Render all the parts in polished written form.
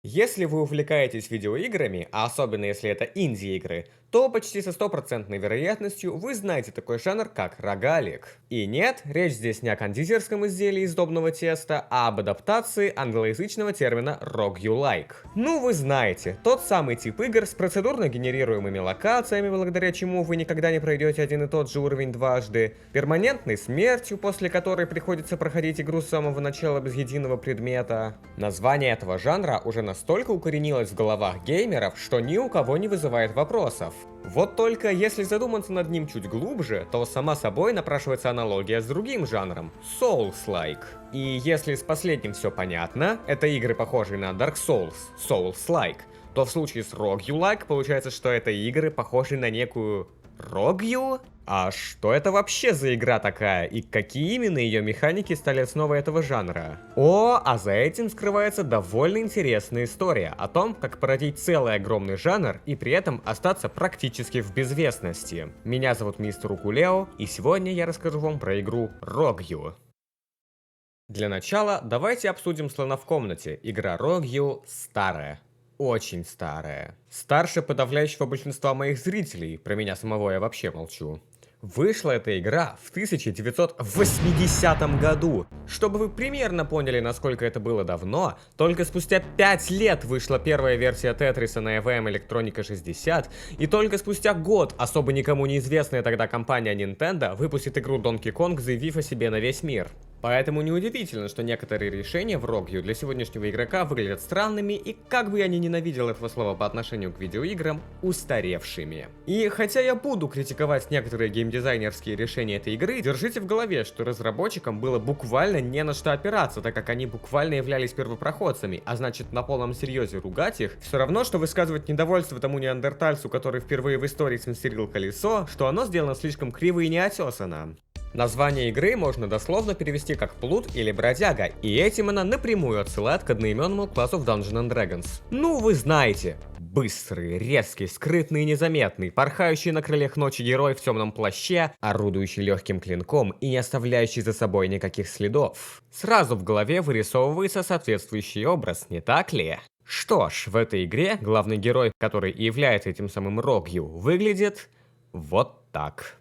Если вы увлекаетесь видеоиграми, а особенно если это инди-игры, то почти со стопроцентной вероятностью вы знаете такой жанр, как рогалик. И нет, речь здесь не о кондитерском изделии из сдобного теста, а об адаптации англоязычного термина roguelike. Ну вы знаете, тот самый тип игр с процедурно генерируемыми локациями, благодаря чему вы никогда не пройдете один и тот же уровень дважды, перманентной смертью, после которой приходится проходить игру с самого начала без единого предмета. Название этого жанра уже настолько укоренилось в головах геймеров, что ни у кого не вызывает вопросов. Вот только если задуматься над ним чуть глубже, то сама собой напрашивается аналогия с другим жанром — Souls-like. И если с последним все понятно, это игры, похожие на Dark Souls, Souls-like, то в случае с Roguelike получается, что это игры, похожие на некую Рогью? А что это вообще за игра такая, и какие именно ее механики стали основой этого жанра? А за этим скрывается довольно интересная история о том, как породить целый огромный жанр и при этом остаться практически в безвестности. Меня зовут Мистер Укулео, и сегодня я расскажу вам про игру Рогью. Для начала давайте обсудим слона в комнате. Игра Рогью старая. Очень старая. Старше подавляющего большинства моих зрителей, про меня самого я вообще молчу. Вышла эта игра в 1980 году. Чтобы вы примерно поняли, насколько это было давно, только спустя 5 лет вышла первая версия Тетриса на EVM Electronica 60, и только спустя год особо никому неизвестная тогда компания Nintendo выпустит игру Donkey Kong, заявив о себе на весь мир. Поэтому неудивительно, что некоторые решения в Рогью для сегодняшнего игрока выглядят странными и, как бы я ни ненавидел этого слова по отношению к видеоиграм, устаревшими. И хотя я буду критиковать некоторые геймдизайнерские решения этой игры, держите в голове, что разработчикам было буквально не на что опираться, так как они буквально являлись первопроходцами, а значит на полном серьезе ругать их, все равно, что высказывать недовольство тому неандертальцу, который впервые в истории смастерил колесо, что оно сделано слишком криво и неотесано. Название игры можно дословно перевести как «плут» или «бродяга», и этим она напрямую отсылает к одноименному классу в Dungeons & Dragons. Ну, вы знаете. Быстрый, резкий, скрытный и незаметный, порхающий на крыльях ночи герой в темном плаще, орудующий легким клинком и не оставляющий за собой никаких следов. Сразу в голове вырисовывается соответствующий образ, не так ли? Что ж, в этой игре главный герой, который и является этим самым Рогью, выглядит вот так.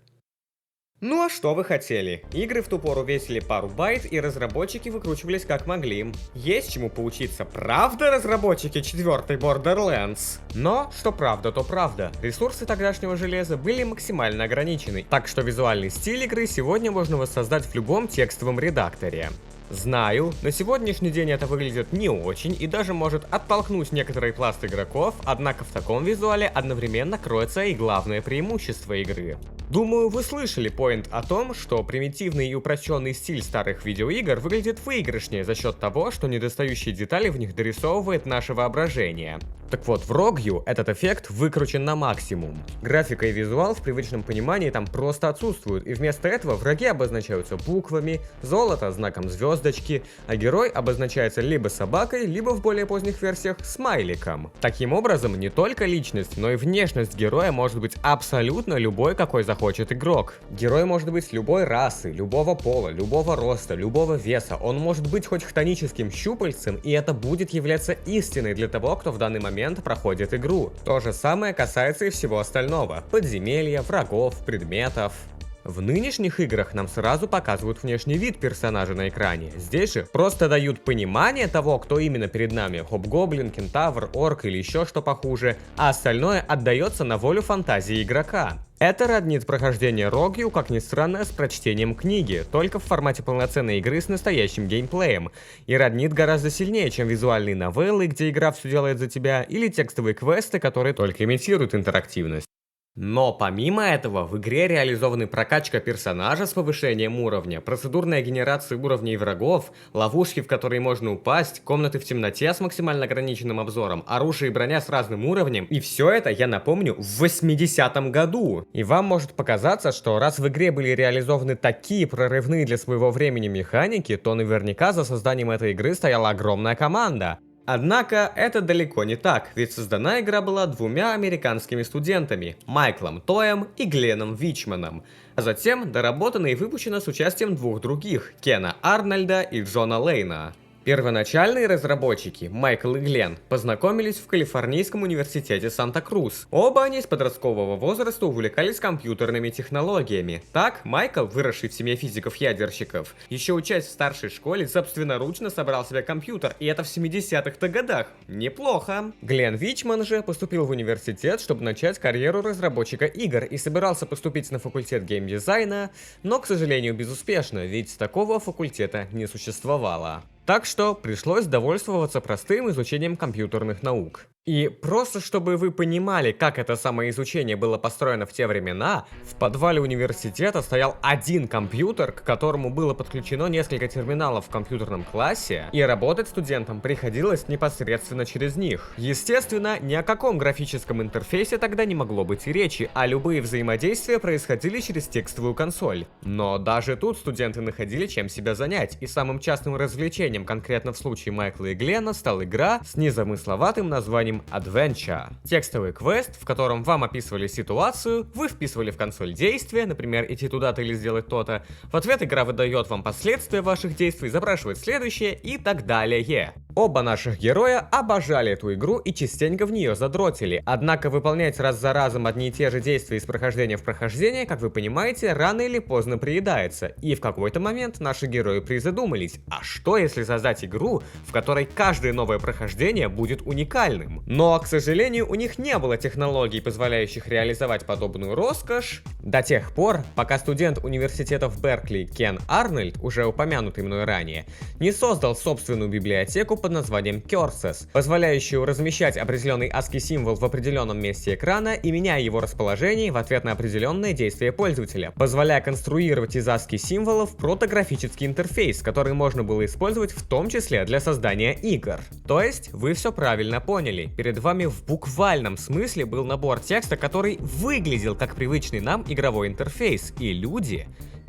Ну а что вы хотели? Игры в ту пору весили пару байт, и разработчики выкручивались как могли. Есть чему поучиться, правда, разработчики четвертой Borderlands? Но, что правда, то правда. Ресурсы тогдашнего железа были максимально ограничены, так что визуальный стиль игры сегодня можно воссоздать в любом текстовом редакторе. Знаю, на сегодняшний день это выглядит не очень и даже может оттолкнуть некоторый пласт игроков, однако в таком визуале одновременно кроется и главное преимущество игры. Думаю, вы слышали поинт о том, что примитивный и упрощенный стиль старых видеоигр выглядит выигрышнее за счет того, что недостающие детали в них дорисовывает наше воображение. Так вот, в Рогью этот эффект выкручен на максимум. Графика и визуал в привычном понимании там просто отсутствуют, и вместо этого враги обозначаются буквами, золото знаком звездочки, а герой обозначается либо собакой, либо в более поздних версиях смайликом. Таким образом, не только личность, но и внешность героя может быть абсолютно любой, какой захочет игрок. Герой может быть любой расы, любого пола, любого роста, любого веса, он может быть хоть хтоническим щупальцем, и это будет являться истиной для того, кто в данный момент проходит игру. То же самое касается и всего остального: подземелья, врагов, предметов. В нынешних играх нам сразу показывают внешний вид персонажа на экране. Здесь же просто дают понимание того, кто именно перед нами: хоб-гоблин, кентавр, орк или еще что похуже, а остальное отдается на волю фантазии игрока. Это роднит прохождение Рогью, как ни странно, с прочтением книги, только в формате полноценной игры с настоящим геймплеем, и роднит гораздо сильнее, чем визуальные новеллы, где игра все делает за тебя, или текстовые квесты, которые только имитируют интерактивность. Но помимо этого, в игре реализованы прокачка персонажа с повышением уровня, процедурная генерация уровней врагов, ловушки, в которые можно упасть, комнаты в темноте с максимально ограниченным обзором, оружие и броня с разным уровнем, и все это, я напомню, в 80-м году. И вам может показаться, что раз в игре были реализованы такие прорывные для своего времени механики, то наверняка за созданием этой игры стояла огромная команда. Однако это далеко не так, ведь создана игра была двумя американскими студентами — Майклом Тоем и Гленном Вичманом, а затем доработана и выпущена с участием двух других — Кена Арнольда и Джона Лейна. Первоначальные разработчики, Майкл и Глен, познакомились в Калифорнийском университете Санта-Крус. Оба они с подросткового возраста увлекались компьютерными технологиями. Так, Майкл, выросший в семье физиков-ядерщиков, еще учась в старшей школе, собственноручно собрал себе компьютер, и это в 70-х годах. Неплохо. Глен Вичман же поступил в университет, чтобы начать карьеру разработчика игр, и собирался поступить на факультет геймдизайна, но, к сожалению, безуспешно, ведь такого факультета не существовало. Так что пришлось довольствоваться простым изучением компьютерных наук. И просто чтобы вы понимали, как это самоизучение было построено в те времена, в подвале университета стоял один компьютер, к которому было подключено несколько терминалов в компьютерном классе, и работать студентам приходилось непосредственно через них. Естественно, ни о каком графическом интерфейсе тогда не могло быть и речи, а любые взаимодействия происходили через текстовую консоль. Но даже тут студенты находили чем себя занять, и самым частым развлечением конкретно в случае Майкла и Глена стала игра с незамысловатым названием Adventure. Текстовый квест, в котором вам описывали ситуацию, вы вписывали в консоль действия, например, идти туда-то или сделать то-то. В ответ игра выдает вам последствия ваших действий, запрашивает следующее и так далее. Оба наших героя обожали эту игру и частенько в нее задротили. Однако выполнять раз за разом одни и те же действия из прохождения в прохождение, как вы понимаете, рано или поздно приедается. И в какой-то момент наши герои призадумались, а что если создать игру, в которой каждое новое прохождение будет уникальным? Но, к сожалению, у них не было технологий, позволяющих реализовать подобную роскошь, до тех пор, пока студент университета в Беркли Кен Арнольд, уже упомянутый мной ранее, не создал собственную библиотеку под названием Curses, позволяющую размещать определенный ASCII символ в определенном месте экрана и меняя его расположение в ответ на определенные действия пользователя, позволяя конструировать из ASCII символов протографический интерфейс, который можно было использовать в том числе для создания игр. То есть, вы все правильно поняли, перед вами в буквальном смысле был набор текста, который выглядел как привычный нам игровой интерфейс, и люди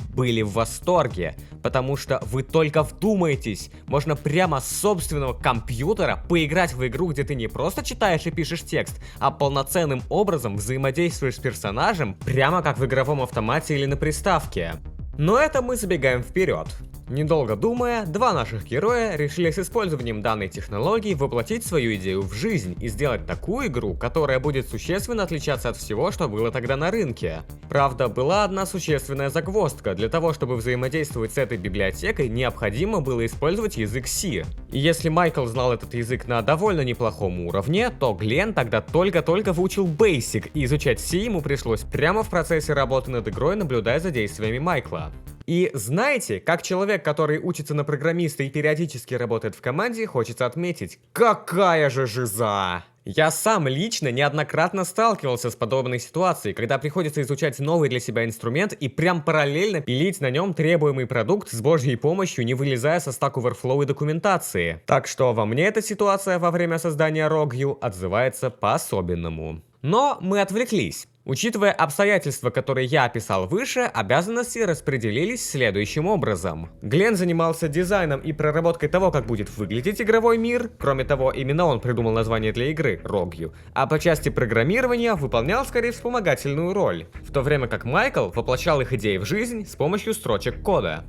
были в восторге, потому что вы только вдумайтесь, можно прямо с собственного компьютера поиграть в игру, где ты не просто читаешь и пишешь текст, а полноценным образом взаимодействуешь с персонажем, прямо как в игровом автомате или на приставке. Но это мы забегаем вперед. Недолго думая, два наших героя решили с использованием данной технологии воплотить свою идею в жизнь и сделать такую игру, которая будет существенно отличаться от всего, что было тогда на рынке. Правда, была одна существенная загвоздка. Для того, чтобы взаимодействовать с этой библиотекой, необходимо было использовать язык C. И если Майкл знал этот язык на довольно неплохом уровне, то Глен тогда только-только выучил Basic, и изучать C ему пришлось прямо в процессе работы над игрой, наблюдая за действиями Майкла. И знаете, как человек, который учится на программиста и периодически работает в команде, хочется отметить, какая же жиза! Я сам лично неоднократно сталкивался с подобной ситуацией, когда приходится изучать новый для себя инструмент и прям параллельно пилить на нем требуемый продукт с божьей помощью, не вылезая со Stack Overflow и документации. Так что во мне эта ситуация во время создания Rogue отзывается по-особенному. Но мы отвлеклись. Учитывая обстоятельства, которые я описал выше, обязанности распределились следующим образом. Глен занимался дизайном и проработкой того, как будет выглядеть игровой мир. Кроме того, именно он придумал название для игры Rogue. А по части программирования выполнял скорее вспомогательную роль. В то время как Майкл воплощал их идеи в жизнь с помощью строчек кода.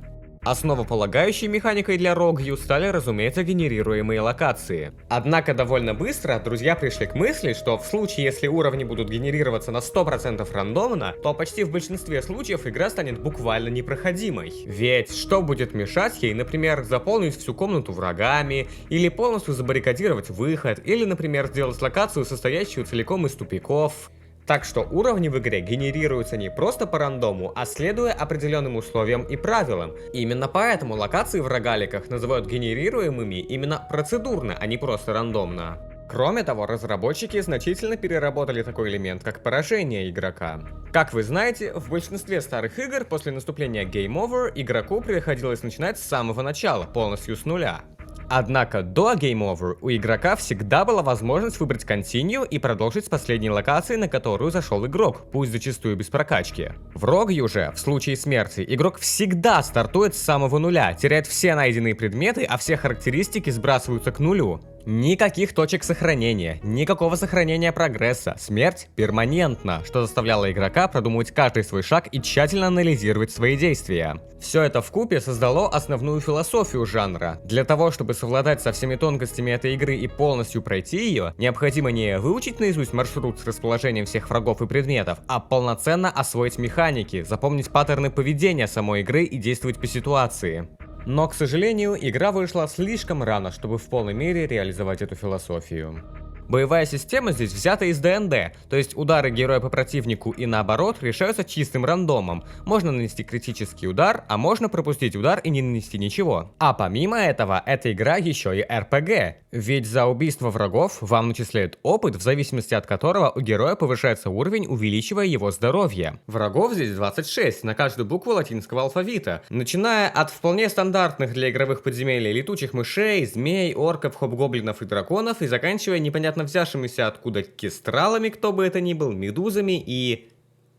Основополагающей механикой для Rogue стали, разумеется, генерируемые локации. Однако довольно быстро друзья пришли к мысли, что в случае, если уровни будут генерироваться на 100% рандомно, то почти в большинстве случаев игра станет буквально непроходимой. Ведь что будет мешать ей, например, заполнить всю комнату врагами, или полностью забаррикадировать выход, или, например, сделать локацию, состоящую целиком из тупиков. Так что уровни в игре генерируются не просто по рандому, а следуя определенным условиям и правилам. Именно поэтому локации в рогаликах называют генерируемыми именно процедурно, а не просто рандомно. Кроме того, разработчики значительно переработали такой элемент, как поражение игрока. Как вы знаете, в большинстве старых игр после наступления Game Over игроку приходилось начинать с самого начала, полностью с нуля. Однако до Game Over у игрока всегда была возможность выбрать Continue и продолжить с последней локации, на которую зашел игрок, пусть зачастую без прокачки. В Rogue же, в случае смерти, игрок всегда стартует с самого нуля, теряет все найденные предметы, а все характеристики сбрасываются к нулю. Никаких точек сохранения, никакого сохранения прогресса, смерть перманентна, что заставляло игрока продумывать каждый свой шаг и тщательно анализировать свои действия. Все это вкупе создало основную философию жанра. Для того, чтобы совладать со всеми тонкостями этой игры и полностью пройти ее, необходимо не выучить наизусть маршрут с расположением всех врагов и предметов, а полноценно освоить механики, запомнить паттерны поведения самой игры и действовать по ситуации. Но, к сожалению, игра вышла слишком рано, чтобы в полной мере реализовать эту философию. Боевая система здесь взята из ДНД, то есть удары героя по противнику и наоборот решаются чистым рандомом. Можно нанести критический удар, а можно пропустить удар и не нанести ничего. А помимо этого, эта игра еще и РПГ. Ведь за убийство врагов вам начисляют опыт, в зависимости от которого у героя повышается уровень, увеличивая его здоровье. Врагов здесь 26 на каждую букву латинского алфавита, начиная от вполне стандартных для игровых подземелий летучих мышей, змей, орков, хобгоблинов и драконов и заканчивая непонятно взявшимися откуда кестралами, кто бы это ни был, медузами и...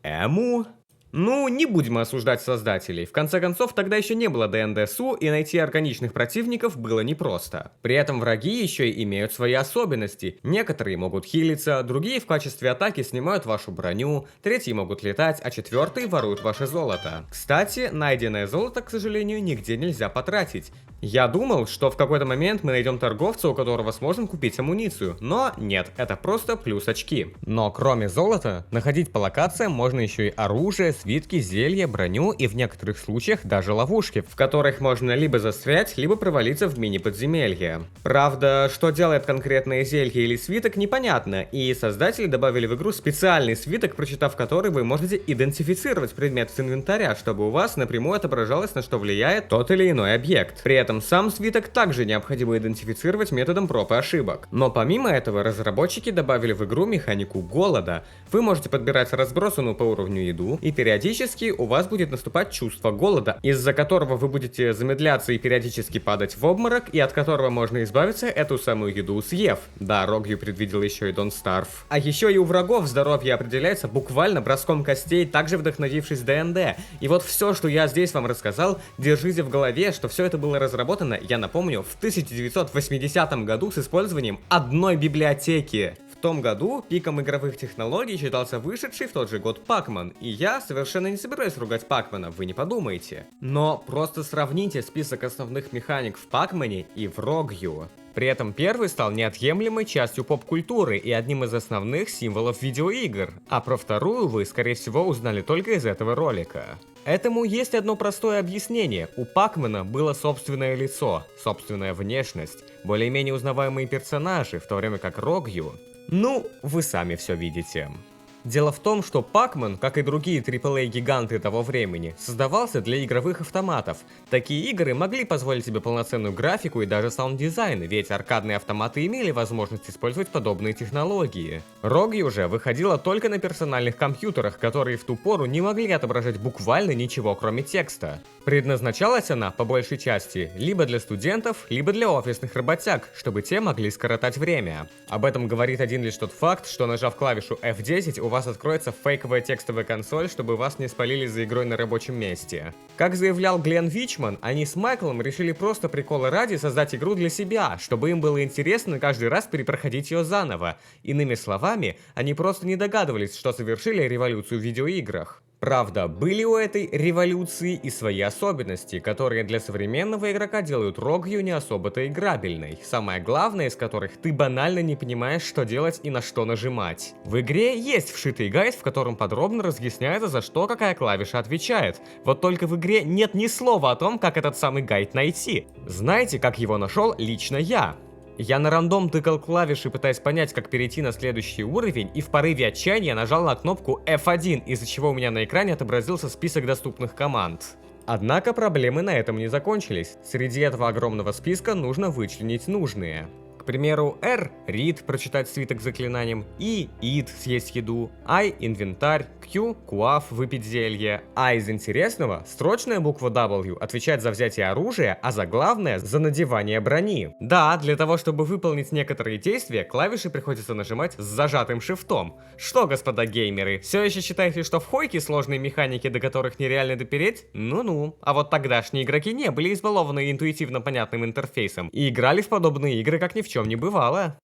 Эму? Ну, не будем осуждать создателей. В конце концов, тогда еще не было ДНД-СУ, и найти органичных противников было непросто. При этом враги еще и имеют свои особенности. Некоторые могут хилиться, другие в качестве атаки снимают вашу броню, третьи могут летать, а четвертые воруют ваше золото. Кстати, найденное золото, к сожалению, нигде нельзя потратить. Я думал, что в какой-то момент мы найдем торговца, у которого сможем купить амуницию, но нет, это просто плюс очки. Но кроме золота, находить по локациям можно еще и оружие, свитки, зелья, броню и в некоторых случаях даже ловушки, в которых можно либо застрять, либо провалиться в мини-подземелье. Правда, что делает конкретное зелье или свиток, непонятно, и создатели добавили в игру специальный свиток, прочитав который вы можете идентифицировать предмет с инвентаря, чтобы у вас напрямую отображалось, на что влияет тот или иной объект. При этом сам свиток также необходимо идентифицировать методом проб и ошибок. Но помимо этого, разработчики добавили в игру механику голода. Вы можете подбирать разбросанную по уровню еду, и периодически у вас будет наступать чувство голода, из-за которого вы будете замедляться и периодически падать в обморок, и от которого можно избавиться, эту самую еду съев. Да, Рогью предвидел еще и Don't Starve. А еще и у врагов здоровье определяется буквально броском костей, также вдохновившись ДНД. И вот все, что я здесь вам рассказал, держите в голове, что все это было разработано, я напомню, в 1980 году с использованием одной библиотеки. В том году пиком игровых технологий считался вышедший в тот же год Pac-Man, и я совершенно не собираюсь ругать Pac-Man, вы не подумайте. Но просто сравните список основных механик в Pac-Man и в Rogue. При этом первый стал неотъемлемой частью поп-культуры и одним из основных символов видеоигр, а про вторую вы, скорее всего, узнали только из этого ролика. Этому есть одно простое объяснение. У Пакмана было собственное лицо, собственная внешность, более-менее узнаваемые персонажи, в то время как Рогью... Ну, вы сами все видите. Дело в том, что Pac-Man, как и другие AAA-гиганты того времени, создавался для игровых автоматов. Такие игры могли позволить себе полноценную графику и даже саунд-дизайн, ведь аркадные автоматы имели возможность использовать подобные технологии. Rogue уже выходила только на персональных компьютерах, которые в ту пору не могли отображать буквально ничего, кроме текста. Предназначалась она, по большей части, либо для студентов, либо для офисных работяг, чтобы те могли скоротать время. Об этом говорит один лишь тот факт, что нажав клавишу F10, у вас откроется фейковая текстовая консоль, чтобы вас не спалили за игрой на рабочем месте. Как заявлял Глен Вичман, они с Майклом решили просто прикола ради создать игру для себя, чтобы им было интересно каждый раз перепроходить ее заново. Иными словами, они просто не догадывались, что совершили революцию в видеоиграх. Правда, были у этой революции и свои особенности, которые для современного игрока делают Рогью не особо-то играбельной, самое главное из которых ты банально не понимаешь, что делать и на что нажимать. В игре есть вшитый гайд, в котором подробно разъясняется, за что какая клавиша отвечает, вот только в игре нет ни слова о том, как этот самый гайд найти. Знаете, как его нашел лично я? Я на рандом тыкал клавиши, пытаясь понять, как перейти на следующий уровень, и в порыве отчаяния нажал на кнопку F1, из-за чего у меня на экране отобразился список доступных команд. Однако проблемы на этом не закончились. Среди этого огромного списка нужно вычленить нужные. К примеру, R — read — прочитать свиток с заклинанием, E — eat — съесть еду, I — инвентарь, Q — quaff — выпить зелье, а из интересного строчная буква W отвечает за взятие оружия, а заглавная — за надевание брони. Да, для того, чтобы выполнить некоторые действия, клавиши приходится нажимать с зажатым шифтом. Что, господа геймеры, все еще считаете, что в хойке сложные механики, до которых нереально допереть? Ну-ну. А вот тогдашние игроки не были избалованы интуитивно понятным интерфейсом и играли в подобные игры как ни в чем чем не бывало.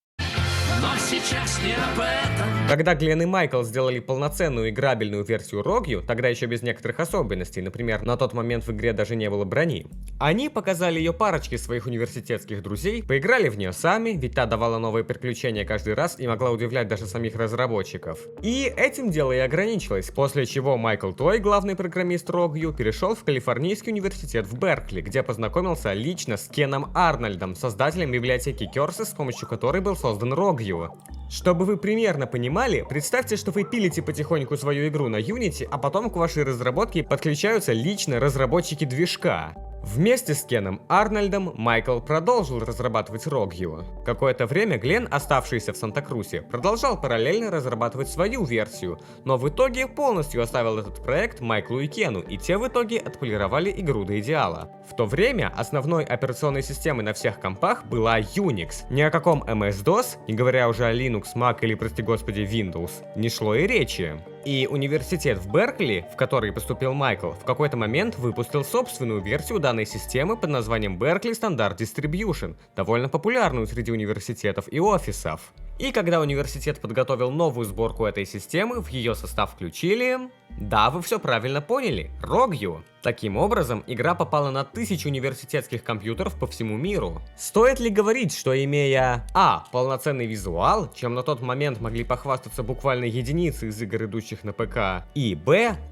Но сейчас не об этом. Когда Глен и Майкл сделали полноценную играбельную версию Рогью, тогда еще без некоторых особенностей, например, на тот момент в игре даже не было брони, они показали ее парочке своих университетских друзей, поиграли в нее сами, ведь та давала новые приключения каждый раз и могла удивлять даже самих разработчиков. И этим дело и ограничилось, после чего Майкл Той, главный программист Рогью, перешел в Калифорнийский университет в Беркли, где познакомился лично с Кеном Арнольдом, создателем библиотеки Curses, с помощью которой был создан Рогью. Чтобы вы примерно понимали, представьте, что вы пилите потихоньку свою игру на Unity, а потом к вашей разработке подключаются лично разработчики движка. Вместе с Кеном Арнольдом Майкл продолжил разрабатывать Рогью. Какое-то время Глен, оставшийся в Санта-Крусе, продолжал параллельно разрабатывать свою версию, но в итоге полностью оставил этот проект Майклу и Кену, и те в итоге отполировали игру до идеала. В то время основной операционной системой на всех компах была Unix. Ни о каком MS-DOS, не говоря уже о Linux, Mac или, прости господи, Windows, не шло и речи. И университет в Беркли, в который поступил Майкл, в какой-то момент выпустил собственную версию данной системы под названием Berkeley Standard Distribution, довольно популярную среди университетов и офисов. И когда университет подготовил новую сборку этой системы, в ее состав включили... Да, вы все правильно поняли, Рогью. Таким образом, игра попала на 1000 университетских компьютеров по всему миру. Стоит ли говорить, что имея полноценный визуал, чем на тот момент могли похвастаться буквально единицы из игр, идущих на ПК, и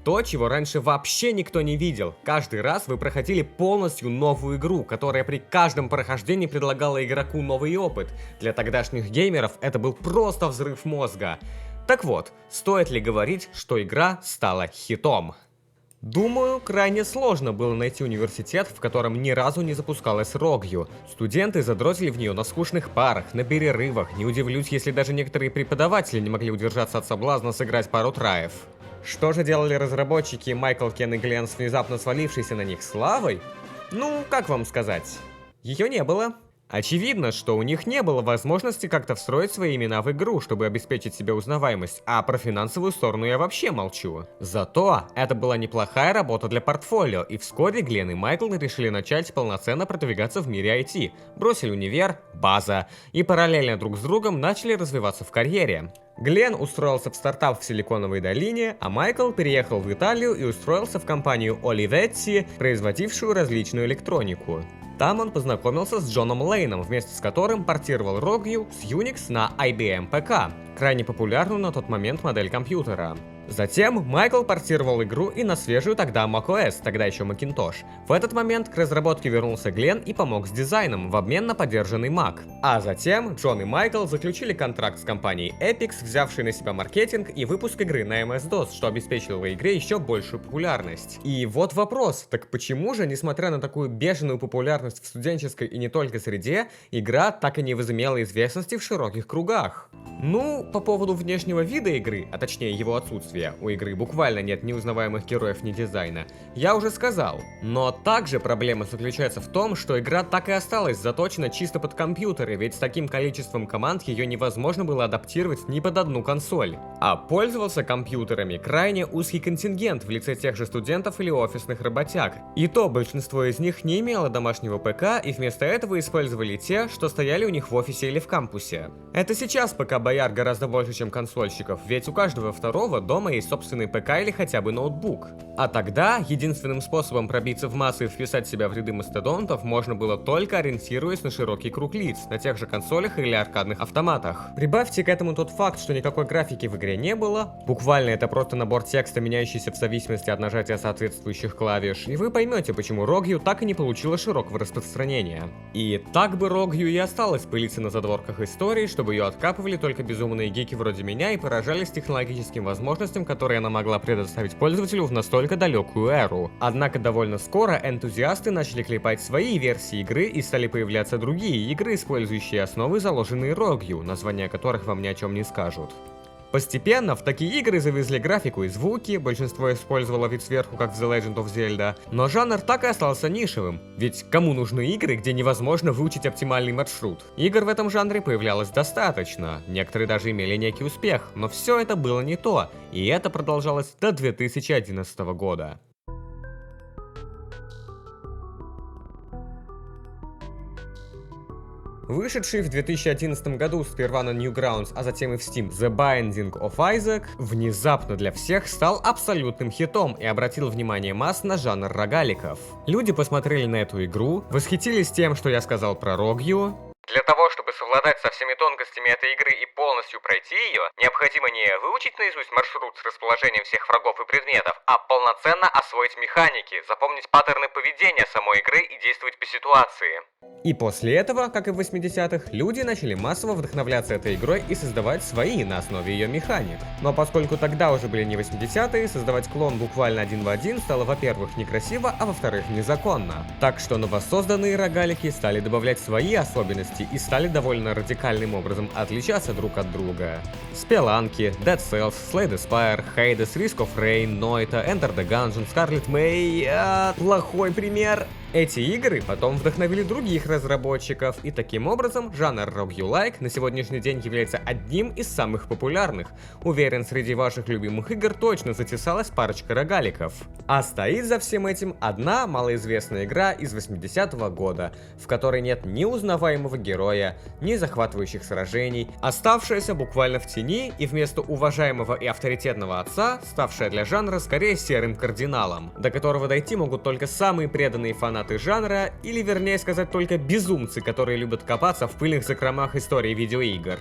то, чего раньше вообще никто не видел. Каждый раз вы проходили полностью новую игру, которая при каждом прохождении предлагала игроку новый опыт. Для тогдашних геймеров это был просто взрыв мозга. Так вот, стоит ли говорить, что игра стала хитом? Думаю, крайне сложно было найти университет, в котором ни разу не запускалась Рогью. Студенты задротили в нее на скучных парах, на перерывах. Не удивлюсь, если даже некоторые преподаватели не могли удержаться от соблазна сыграть пару траев. Что же делали разработчики Майкл, Кен и Глен с внезапно свалившейся на них славой? Ну, как вам сказать? Ее не было. Очевидно, что у них не было возможности как-то встроить свои имена в игру, чтобы обеспечить себе узнаваемость, а про финансовую сторону я вообще молчу. Зато это была неплохая работа для портфолио, и вскоре Глен и Майкл решили начать полноценно продвигаться в мире IT, бросили универ, база, и параллельно друг с другом начали развиваться в карьере. Глен устроился в стартап в Силиконовой долине, а Майкл переехал в Италию и устроился в компанию Olivetti, производившую различную электронику. Там он познакомился с Джоном Лейном, вместе с которым портировал Рогью с Unix на IBM ПК, крайне популярную на тот момент модель компьютера. Затем Майкл портировал игру и на свежую тогда macOS, тогда еще Macintosh. В этот момент к разработке вернулся Глен и помог с дизайном в обмен на поддержанный Mac. А затем Джон и Майкл заключили контракт с компанией Epix, взявшей на себя маркетинг и выпуск игры на MS-DOS, что обеспечило игре еще большую популярность. И вот вопрос, так почему же, несмотря на такую бешеную популярность в студенческой и не только среде, игра так и не возымела известности в широких кругах? Ну, по поводу внешнего вида игры, а точнее его отсутствия, у игры буквально нет ни узнаваемых героев, ни дизайна, я уже сказал. Но также проблема заключается в том, что игра так и осталась заточена чисто под компьютеры, ведь с таким количеством команд ее невозможно было адаптировать ни под одну консоль. А пользовался компьютерами крайне узкий контингент в лице тех же студентов или офисных работяг. И то большинство из них не имело домашнего ПК и вместо этого использовали те, что стояли у них в офисе или в кампусе. Это сейчас ПК бояр гораздо больше, чем консольщиков, ведь у каждого второго дома есть собственный ПК или хотя бы ноутбук. А тогда единственным способом пробиться в массы и вписать себя в ряды мастодонтов можно было только ориентируясь на широкий круг лиц, на тех же консолях или аркадных автоматах. Прибавьте к этому тот факт, что никакой графики в игре не было, буквально это просто набор текста, меняющийся в зависимости от нажатия соответствующих клавиш, и вы поймете, почему Рогью так и не получила широкого распространения. И так бы Рогью и осталась пылиться на задворках истории, чтобы ее откапывали только безумные гики вроде меня и поражались технологическим возможностям, которые она могла предоставить пользователю в настолько далекую эру. Однако довольно скоро энтузиасты начали клепать свои версии игры и стали появляться другие игры, использующие основы, заложенные Рогью, названия которых вам ни о чем не скажут. Постепенно в такие игры завезли графику и звуки, большинство использовало вид сверху, как в The Legend of Zelda, но жанр так и остался нишевым, ведь кому нужны игры, где невозможно выучить оптимальный маршрут? Игр в этом жанре появлялось достаточно, некоторые даже имели некий успех, но все это было не то, и это продолжалось до 2011 года. Вышедший в 2011 году сперва на Newgrounds, а затем и в Steam The Binding of Isaac внезапно для всех стал абсолютным хитом и обратил внимание масс на жанр рогаликов. Люди посмотрели на эту игру, восхитились тем, что я сказал про Рогью. Для того, чтобы совладать со всеми тонкостями этой игры и полностью пройти ее, необходимо не выучить наизусть маршрут с расположением всех врагов и предметов, а полноценно освоить механики, запомнить паттерны поведения самой игры и действовать по ситуации. И после этого, как и в 80-х, люди начали массово вдохновляться этой игрой и создавать свои на основе ее механик. Но поскольку тогда уже были не 80-е, создавать клон буквально один в один стало, во-первых, некрасиво, а во-вторых, незаконно. Так что новосозданные рогалики стали добавлять свои особенности и стали довольно радикальным образом отличаться друг от друга. Спеланки, Dead Cells, Slay the Spire, Hades, Risk of Rain, Noita, Enter the Gungeon, Scarlet May... плохой пример. Эти игры потом вдохновили других разработчиков, и таким образом жанр roguelike на сегодняшний день является одним из самых популярных. Уверен, среди ваших любимых игр точно затесалась парочка рогаликов. А стоит за всем этим одна малоизвестная игра из 80-го года, в которой нет ни узнаваемого героя, ни захватывающих сражений, оставшаяся буквально в тени и вместо уважаемого и авторитетного отца, ставшая для жанра скорее серым кардиналом, до которого дойти могут только самые преданные фанаты жанра, или вернее сказать только безумцы, которые любят копаться в пыльных закромах истории видеоигр.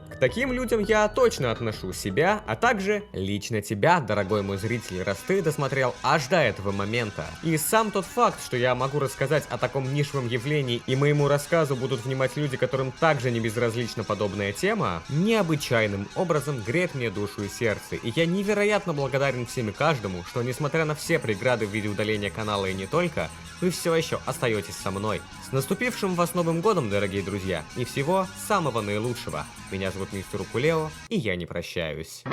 К таким людям я точно отношу себя, а также лично тебя, дорогой мой зритель, раз ты досмотрел аж до этого момента. И сам тот факт, что я могу рассказать о таком нишевом явлении и моему рассказу будут внимать люди, которым также не безразлична подобная тема, необычайным образом греет мне душу и сердце. И я невероятно благодарен всем и каждому, что несмотря на все преграды в виде удаления канала и не только, вы все еще остаетесь со мной. С наступившим вас Новым годом, дорогие друзья, и всего самого наилучшего. Меня зовут Мистер Укулео, и я не прощаюсь.